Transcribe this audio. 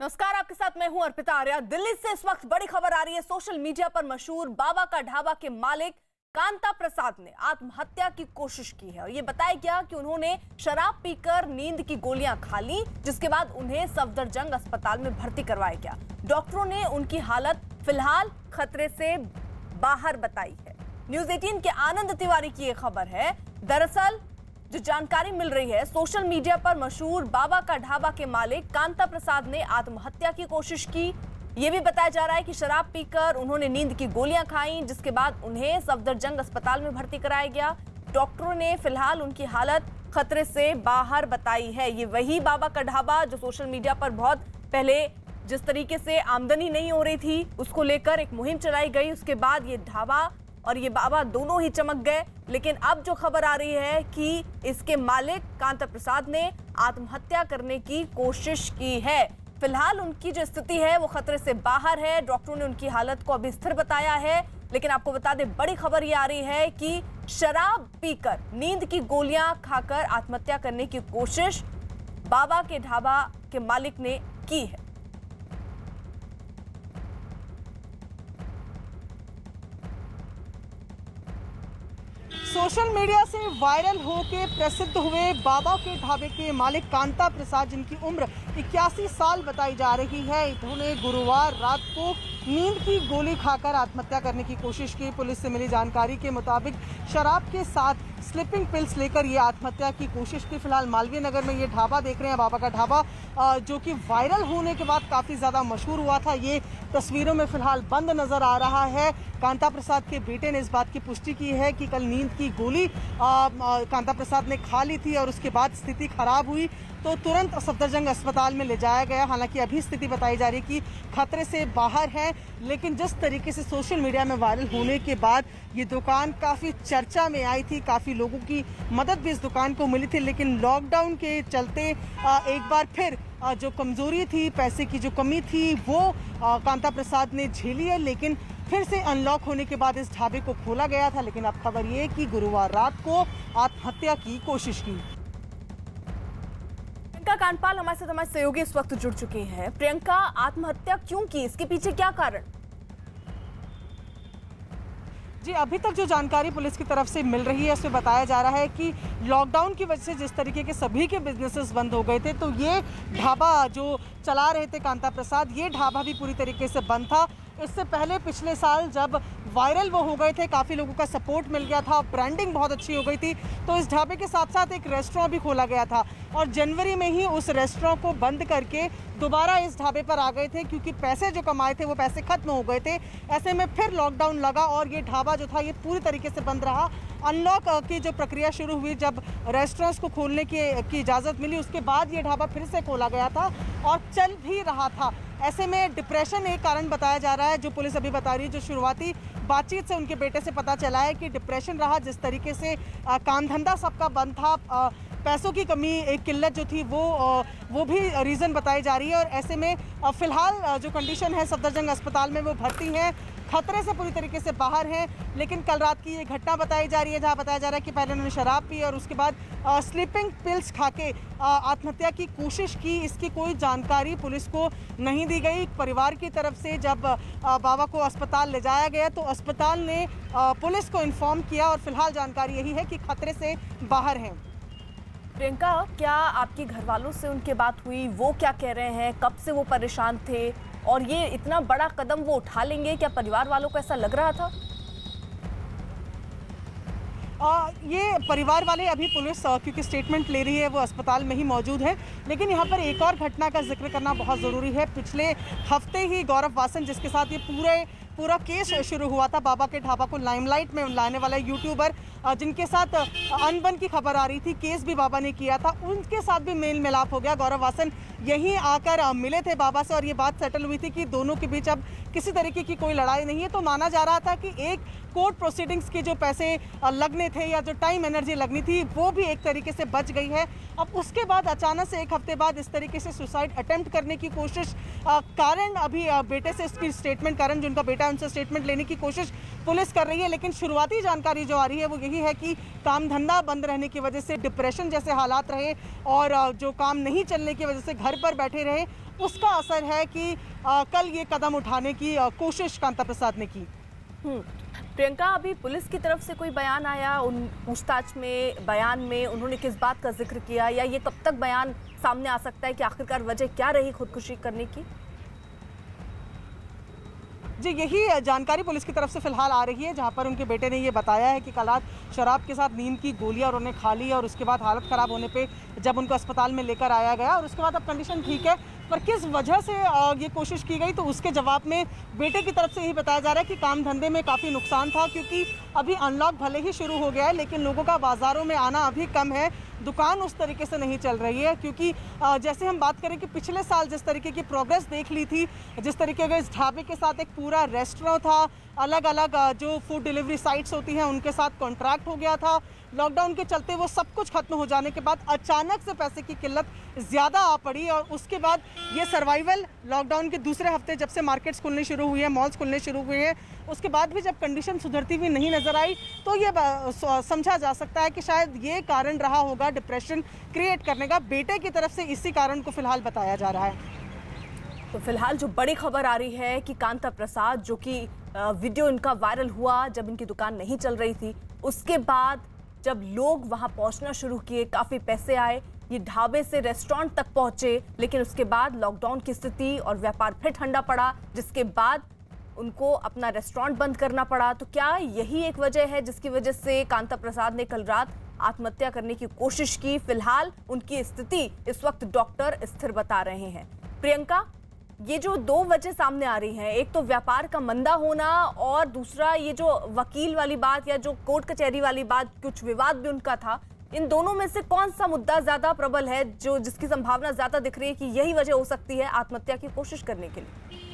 नमस्कार, आपके साथ मैं हूं अर्पिता आर्या। दिल्ली से इस वक्त बड़ी खबर आ रही है। सोशल मीडिया पर मशहूर बाबा का ढाबा के मालिक कांता प्रसाद ने आत्महत्या की कोशिश की है और ये बताया गया कि उन्होंने शराब पीकर नींद की गोलियां खा ली, जिसके बाद उन्हें सफदरजंग अस्पताल में भर्ती करवाया गया। डॉक्टरों ने उनकी हालत फिलहाल खतरे से बाहर बताई है। न्यूज 18 के आनंद तिवारी की ये खबर है। दरअसल जो जानकारी मिल रही है, सोशल मीडिया पर मशहूर बाबा का ढाबा के मालिक कांता प्रसाद ने आत्महत्या की कोशिश की। यह भी बताया जा रहा है कि शराब पीकर उन्होंने नींद की गोलियां खाई, जिसके बाद उन्हें सफदरजंग अस्पताल में भर्ती कराया गया। डॉक्टरों ने फिलहाल उनकी हालत खतरे से बाहर बताई है। ये वही बाबा का ढाबा जो सोशल मीडिया पर बहुत पहले जिस तरीके से आमदनी नहीं हो रही थी, उसको लेकर एक मुहिम चलाई गई। उसके बाद ये ढाबा और ये बाबा दोनों ही चमक गए। लेकिन अब जो खबर आ रही है कि इसके मालिक कांता प्रसाद ने आत्महत्या करने की कोशिश की है। फिलहाल उनकी जो स्थिति है वो खतरे से बाहर है। डॉक्टरों ने उनकी हालत को अभी स्थिर बताया है। लेकिन आपको बता दें, बड़ी खबर ये आ रही है कि शराब पीकर नींद की गोलियां खाकर आत्महत्या करने की कोशिश बाबा के ढाबा के मालिक ने की है। सोशल मीडिया से वायरल होके प्रसिद्ध हुए बाबा के ढाबे के मालिक कांता प्रसाद, जिनकी उम्र 81 साल बताई जा रही है, इन्होंने गुरुवार रात को नींद की गोली खाकर आत्महत्या करने की कोशिश की। पुलिस से मिली जानकारी के मुताबिक शराब के साथ स्लीपिंग पिल्स लेकर ये आत्महत्या की कोशिश की। फिलहाल मालवीय नगर में ये ढाबा देख रहे हैं, बाबा का ढाबा, जो कि वायरल होने के बाद काफ़ी ज़्यादा मशहूर हुआ था। ये तस्वीरों में फिलहाल बंद नज़र आ रहा है। कांता प्रसाद के बेटे ने इस बात की पुष्टि की है कि कल नींद की गोली कांता प्रसाद ने खा ली थी और उसके बाद स्थिति खराब हुई तो तुरंत सफदरजंग अस्पताल में ले जाया गया। हालांकि अभी स्थिति बताई जा रही है कि खतरे से बाहर है। लेकिन जिस तरीके से सोशल मीडिया में वायरल होने के बाद ये दुकान काफ़ी चर्चा में आई थी, काफ़ी लोगों की मदद भी इस दुकान को मिली थी। लेकिन लॉकडाउन के चलते एक बार फिर जो कमज़ोरी थी, पैसे की जो कमी थी, वो कांता प्रसाद ने झेली है। लेकिन फिर से अनलॉक होने के बाद इस ढाबे को खोला गया था। लेकिन अब खबर ये कि गुरुवार रात को आत्महत्या की कोशिश की। प्रियंका कांडपाल हमारे साथ हमारे सहयोगी इस वक्त जुड़ चुकी हैं। प्रियंका, आत्महत्या क्यों की, इसके पीछे क्या कारण? जी, अभी तक जो जानकारी पुलिस की तरफ से मिल रही है उसमें बताया जा रहा है कि लॉकडाउन की वजह से जिस तरीके के सभी के बिजनेसेस बंद हो गए थे, तो ये ढाबा जो चला रहे थे कांता प्रसाद, ये ढाबा भी पूरी तरीके से बंद था। इससे पहले पिछले साल जब वायरल वो हो गए थे, काफ़ी लोगों का सपोर्ट मिल गया था, ब्रांडिंग बहुत अच्छी हो गई थी, तो इस ढाबे के साथ साथ एक रेस्टोरेंट भी खोला गया था। और जनवरी में ही उस रेस्टोरेंट को बंद करके दोबारा इस ढाबे पर आ गए थे, क्योंकि पैसे जो कमाए थे वो पैसे खत्म हो गए थे। ऐसे में फिर लॉकडाउन लगा और ये ढाबा जो था ये पूरी तरीके से बंद रहा। अनलॉक की जो प्रक्रिया शुरू हुई, जब रेस्टोरेंट्स को खोलने की इजाज़त मिली, उसके बाद ये ढाबा फिर से खोला गया था और चल भी रहा था। ऐसे में डिप्रेशन एक कारण बताया जा रहा है, जो पुलिस अभी बता रही है। जो शुरुआती बातचीत से उनके बेटे से पता चला है कि डिप्रेशन रहा, जिस तरीके से काम धंधा सबका बंद था, पैसों की कमी, एक किल्लत जो थी वो भी रीज़न बताई जा रही है। और ऐसे में फ़िलहाल जो कंडीशन है सफदरजंग अस्पताल में, वो भर्ती हैं, खतरे से पूरी तरीके से बाहर हैं। लेकिन कल रात की ये घटना बताई जा रही है, जहाँ बताया जा रहा है कि पहले उन्होंने शराब पी और उसके बाद स्लीपिंग पिल्स खा के आत्महत्या की कोशिश की। इसकी कोई जानकारी पुलिस को नहीं दी गई। परिवार की तरफ से जब बाबा को अस्पताल ले जाया गया तो अस्पताल ने पुलिस को इन्फॉर्म किया और फिलहाल जानकारी यही है कि खतरे से बाहर हैं। प्रियंका, क्या आपके घर वालों से उनके बात हुई? वो क्या कह रहे हैं? कब से वो परेशान थे और ये इतना बड़ा कदम वो उठा लेंगे, क्या परिवार वालों को ऐसा लग रहा था? ये परिवार वाले अभी पुलिस क्योंकि स्टेटमेंट ले रही है, वो अस्पताल में ही मौजूद है। लेकिन यहाँ पर एक और घटना का जिक्र करना बहुत ज़रूरी है। पिछले हफ्ते ही गौरव वासन, जिसके साथ ये पूरा केस शुरू हुआ था, बाबा के ढाबा को लाइमलाइट में लाने वाला यूट्यूबर, जिनके साथ अनबन की खबर आ रही थी, केस भी बाबा ने किया था, उनके साथ भी मेल मिलाप हो गया। गौरव वासन यहीं आकर मिले थे बाबा से और ये बात सेटल हुई थी कि दोनों के बीच अब किसी तरीके की कोई लड़ाई नहीं है। तो माना जा रहा था कि एक कोर्ट प्रोसीडिंग्स के जो पैसे लगने थे या जो टाइम एनर्जी लगनी थी, वो भी एक तरीके से बच गई है। अब उसके बाद अचानक से एक हफ्ते बाद इस तरीके से सुसाइड अटेम्प्ट करने की कोशिश, कारण अभी बेटे से उसकी स्टेटमेंट, कारण जो उनका बेटा है उनसे स्टेटमेंट लेने की कोशिश पुलिस कर रही है। लेकिन शुरुआती जानकारी जो आ रही है वो यही है कि काम धंधा बंद रहने की वजह से डिप्रेशन जैसे हालात रहे और जो काम नहीं चलने की वजह से घर पर बैठे रहे उसका असर है कि कल ये कदम उठाने की कोशिश कांता प्रसाद ने की। प्रियंका, अभी पुलिस की तरफ से कोई बयान आया उन पूछताछ में, बयान में उन्होंने किस बात का जिक्र किया, या ये कब तक बयान सामने आ सकता है कि आखिरकार वजह क्या रही खुदकुशी करने की? जी, यही जानकारी पुलिस की तरफ से फिलहाल आ रही है, जहां पर उनके बेटे ने ये बताया है कि कल रात शराब के साथ नींद की गोलियां उन्होंने खा ली और उसके बाद हालत ख़राब होने पे जब उनको अस्पताल में लेकर आया गया और उसके बाद अब कंडीशन ठीक है, पर किस वजह से ये कोशिश की गई, तो उसके जवाब में बेटे की तरफ से यही बताया जा रहा है कि काम धंधे में काफ़ी नुकसान था, क्योंकि अभी अनलॉक भले ही शुरू हो गया है लेकिन लोगों का बाज़ारों में आना अभी कम है, दुकान उस तरीके से नहीं चल रही है। क्योंकि जैसे हम बात करें कि पिछले साल जिस तरीके की प्रोग्रेस देख ली थी, जिस तरीके का इस ढाबे के साथ एक पूरा रेस्टोरेंट था, अलग अलग जो फूड डिलीवरी साइट्स होती हैं उनके साथ कॉन्ट्रैक्ट हो गया था, लॉकडाउन के चलते वो सब कुछ खत्म हो जाने के बाद अचानक से पैसे की किल्लत ज़्यादा आ पड़ी और उसके बाद ये सर्वाइवल लॉकडाउन के दूसरे हफ्ते जब से मार्केट्स खुलने शुरू हुए हैं, मॉल्स खुलने शुरू हुए हैं, उसके बाद भी जब कंडीशन सुधरती हुई नहीं नज़र आई तो ये समझा जा सकता है कि शायद ये कारण रहा होगा डिप्रेशन क्रिएट करने का। बेटे की तरफ से इसी कारण को फिलहाल बताया जा रहा है। तो फिलहाल जो बड़ी खबर आ रही है कि कांता प्रसाद, जो कि वीडियो इनका वायरल हुआ जब इनकी दुकान नहीं चल रही थी, उसके बाद जब लोग वहां पहुंचना शुरू किए, काफ़ी पैसे आए, ये ढाबे से रेस्टोरेंट तक पहुंचे, लेकिन उसके बाद लॉकडाउन की स्थिति और व्यापार फिर ठंडा पड़ा, जिसके बाद उनको अपना रेस्टोरेंट बंद करना पड़ा। तो क्या यही एक वजह है जिसकी वजह से कांता प्रसाद ने कल रात आत्महत्या करने की कोशिश की? फिलहाल उनकी स्थिति इस वक्त डॉक्टर स्थिर बता रहे हैं। प्रियंका, ये जो दो वजह सामने आ रही हैं, एक तो व्यापार का मंदा होना और दूसरा ये जो वकील वाली बात या जो कोर्ट कचहरी वाली बात, कुछ विवाद भी उनका था, इन दोनों में से कौन सा मुद्दा ज्यादा प्रबल है, जो जिसकी संभावना ज्यादा दिख रही है कि यही वजह हो सकती है आत्महत्या की कोशिश करने के लिए?